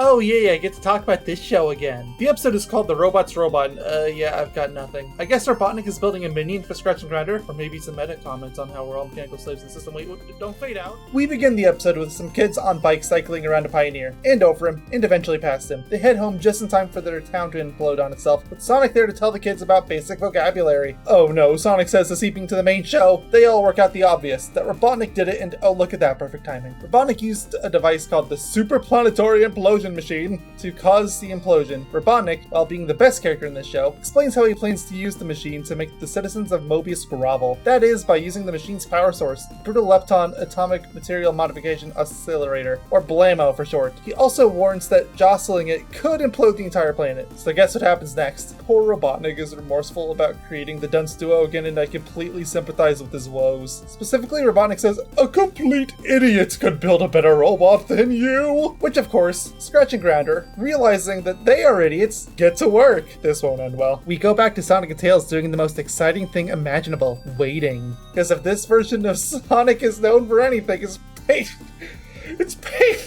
Oh yeah, I get to talk about this show again. The episode is called The Robot's Robot. Yeah, I've got nothing. I guess Robotnik is building a minion for Scratch and Grinder, or maybe some meta comments on how we're all mechanical slaves in the system. Wait, don't fade out. We begin the episode with some kids on bikes cycling around a pioneer, and over him, and eventually past him. They head home just in time for their town to implode on itself, with Sonic there to tell the kids about basic vocabulary. Oh no, Sonic says to seeping to the main show. They all work out the obvious, that Robotnik did it, and oh look at that, perfect timing. Robotnik used a device called the Superplanetary Implosion Machine to cause the implosion. Robotnik, while being the best character in this show, explains how he plans to use the machine to make the citizens of Mobius grovel. That is, by using the machine's power source, the Brutal Lepton Atomic Material Modification Accelerator, or BLAMO for short. He also warns that jostling it could implode the entire planet. So guess what happens next? Poor Robotnik is remorseful about creating the dunce duo again, and I completely sympathize with his woes. Specifically, Robotnik says, "A complete idiot could build a better robot than you!" Which, of course, Scratch and Grounder, realizing that they are idiots, get to work. This won't end well. We go back to Sonic and Tails doing the most exciting thing imaginable, waiting. Because if this version of Sonic is known for anything, it's pain. It's pain.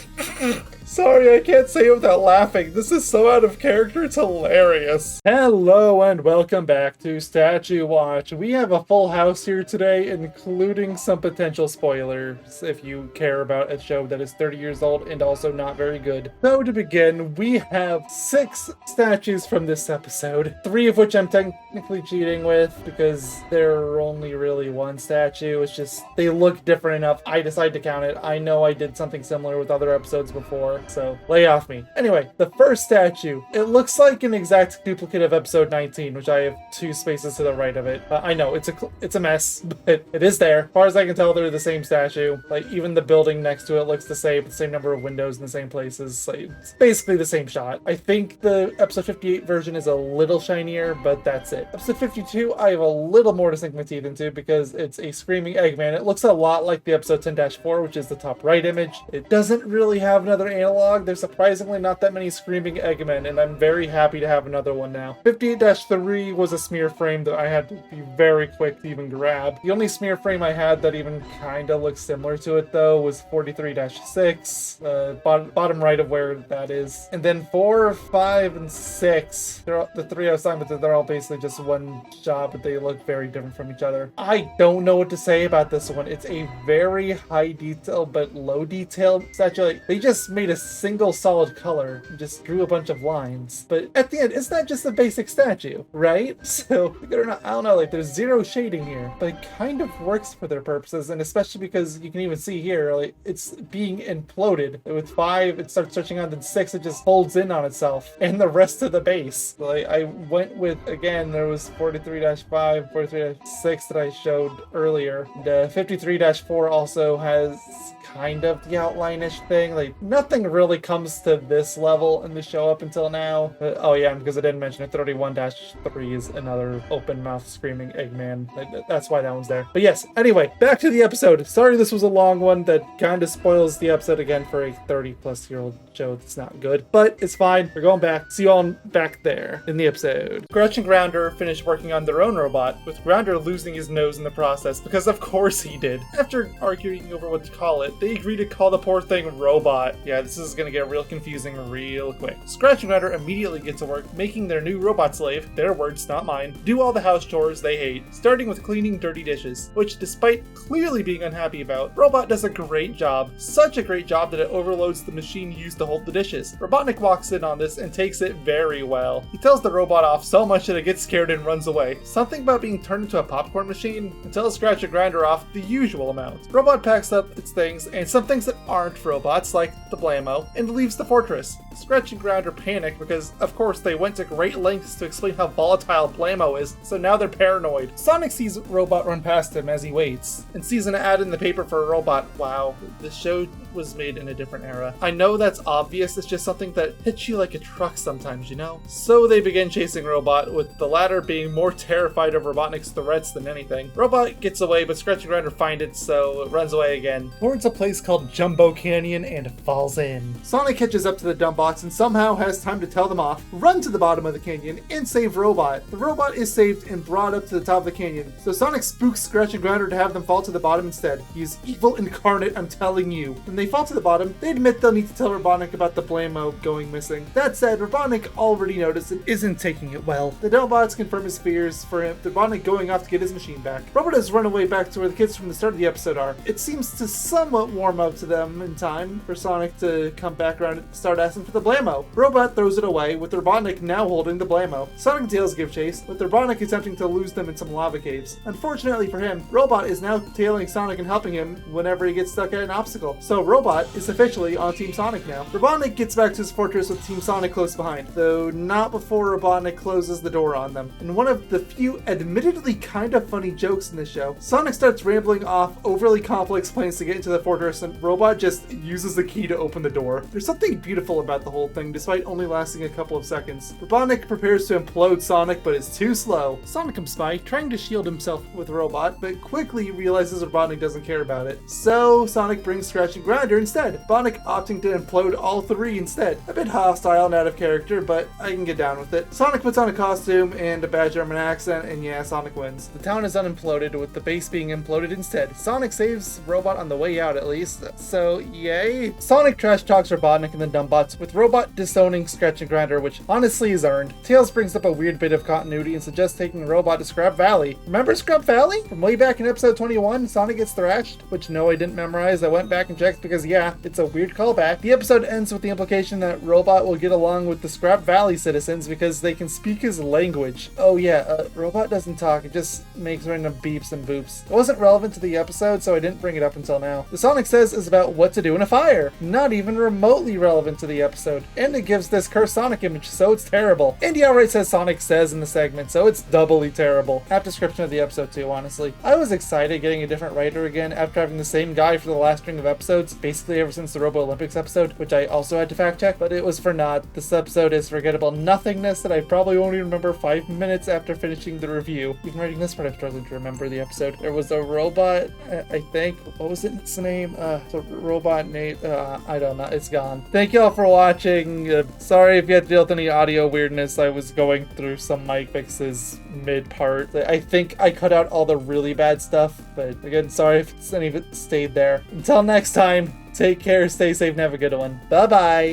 Sorry, I can't say it without laughing. This is so out of character, it's hilarious. Hello and welcome back to Statue Watch. We have a full house here today, including some potential spoilers, if you care about a show that is 30 years old and also not very good. So to begin, we have 6 statues from this episode, 3 of which I'm technically cheating with, because they're only really one statue. It's just, they look different enough. I decided to count it. I know I did something similar with other episodes before, so lay off me. Anyway, the first statue, it looks like an exact duplicate of episode 19, which I have 2 spaces to the right of it. I know it's a mess, but it is there. As far as I can tell, they're the same statue. Like, even the building next to it looks the same number of windows in the same places. Like, it's basically the same shot. I think the episode 58 version is a little shinier, but that's it. Episode 52, I have a little more to sink my teeth into because it's a screaming Eggman. It looks a lot like the episode 10-4, which is the top right image. It doesn't really have another analog. There's surprisingly not that many screaming Eggmen, and I'm very happy to have another one now. 58-3 was a smear frame that I had to be very quick to even grab. The only smear frame I had that even kinda looks similar to it though was 43-6, bottom right of where that is. And then 4, 5, and 6, the 3 I was talking about, they're all basically just one shot, but they look very different from each other. I don't know what to say about this one. It's a very high detail but low detail statue. Like, they just made a single solid color and just drew a bunch of lines. But at the end, it's not just a basic statue, right? So, I don't know, like, there's zero shading here, but it kind of works for their purposes, and especially because you can even see here, like, it's being imploded. With 5, it starts touching on, then 6, it just folds in on itself, and the rest of the base. Like, I went with, again, there was 43-5, 43-6 that I showed earlier. The 53-4 also has kind of the outline-ish thing. Like, nothing really comes to this level in the show up until now. Oh yeah, because I didn't mention it, 31-3 is another open-mouth screaming Eggman. That's why that one's there. But yes, anyway, back to the episode. Sorry this was a long one that kind of spoils the episode again for a 30-plus-year-old show that's not good. But it's fine. We're going back. See you all back there in the episode. Scratch and Grounder finished working on their own robot, with Grounder losing his nose in the process, because of course he did. After arguing over what to call it, they agree to call the poor thing Robot. Yeah, this is gonna get real confusing real quick. Scratch and Grounder immediately get to work making their new robot slave, their words, not mine, do all the house chores they hate, starting with cleaning dirty dishes, which despite clearly being unhappy about, Robot does a great job. Such a great job that it overloads the machine used to hold the dishes. Robotnik walks in on this and takes it very well. He tells the robot off so much that it gets scared and runs away. Something about being turned into a popcorn machine, and tells Scratch and Grounder off the usual amount. Robot packs up its things and some things that aren't robots, like the Blamo, and leaves the fortress. Scratch and Grounder panic because, of course, they went to great lengths to explain how volatile Blamo is, so now they're paranoid. Sonic sees Robot run past him as he waits, and sees an ad in the paper for a robot. Wow, the show was made in a different era. I know that's obvious, it's just something that hits you like a truck sometimes, you know? So they begin chasing Robot, with the latter being more terrified of Robotnik's threats than anything. Robot gets away, but Scratch and Grounder find it, so it runs away again, towards a place called Jumbo Canyon, and falls in. Sonic catches up to the dump box and somehow has time to tell them off, run to the bottom of the canyon, and save Robot. The robot is saved and brought up to the top of the canyon, so Sonic spooks Scratch and Grounder to have them fall to the bottom instead. He is evil incarnate, I'm telling you. Then they they fall to the bottom, they admit they'll need to tell Robotnik about the Blamo going missing. That said, Robotnik already noticed and isn't taking it well. The Dinobots confirm his fears for him, Robotnik going off to get his machine back. Robot has run away back to where the kids from the start of the episode are. It seems to somewhat warm up to them in time for Sonic to come back around and start asking for the Blamo. Robot throws it away, with Robotnik now holding the Blamo. Sonic and Tails give chase, with Robotnik attempting to lose them in some lava caves. Unfortunately for him, Robot is now tailing Sonic and helping him whenever he gets stuck at an obstacle. So Robot is officially on Team Sonic now. Robotnik gets back to his fortress with Team Sonic close behind, though not before Robotnik closes the door on them. In one of the few admittedly kind of funny jokes in the show, Sonic starts rambling off overly complex plans to get into the fortress, and Robot just uses the key to open the door. There's something beautiful about the whole thing, despite only lasting a couple of seconds. Robotnik prepares to implode Sonic, but is too slow. Sonic comes by, trying to shield himself with Robot, but quickly realizes Robotnik doesn't care about it. So Sonic brings Scratch and Grinder instead, Robotnik opting to implode all three instead. A bit hostile and out of character, but I can get down with it. Sonic puts on a costume and a bad German accent, and yeah, Sonic wins. The town is unimploded, with the base being imploded instead. Sonic saves Robot on the way out at least, so yay. Sonic trash talks Robotnik and the Dumbbots, with Robot disowning Scratch and Grinder, which honestly is earned. Tails brings up a weird bit of continuity and suggests taking Robot to Scrap Valley. Remember Scrap Valley? From way back in episode 21, Sonic gets thrashed, which no, I didn't memorize. I went back and checked because yeah, it's a weird callback. The episode ends with the implication that Robot will get along with the Scrap Valley citizens because they can speak his language. Oh yeah, Robot doesn't talk, it just makes random beeps and boops. It wasn't relevant to the episode, so I didn't bring it up until now. The Sonic Says is about what to do in a fire. Not even remotely relevant to the episode. And it gives this cursed Sonic image, so it's terrible. And he outright says Sonic Says in the segment, so it's doubly terrible. Apt description of the episode too, honestly. I was excited getting a different writer again after having the same guy for the last string of episodes, basically ever since the Robo Olympics episode, which I also had to fact check, but it was for naught. This episode is forgettable nothingness that I probably won't even remember 5 minutes after finishing the review. Even writing this part, I'm struggling to remember the episode. There was a robot, I think, what was its name? The robot Nate, I don't know, it's gone. Thank y'all for watching. Sorry if you had to deal with any audio weirdness. I was going through some mic fixes mid-part. I think I cut out all the really bad stuff, but again, sorry if any of it stayed there. Until next time, take care, stay safe, and have a good one. Bye-bye!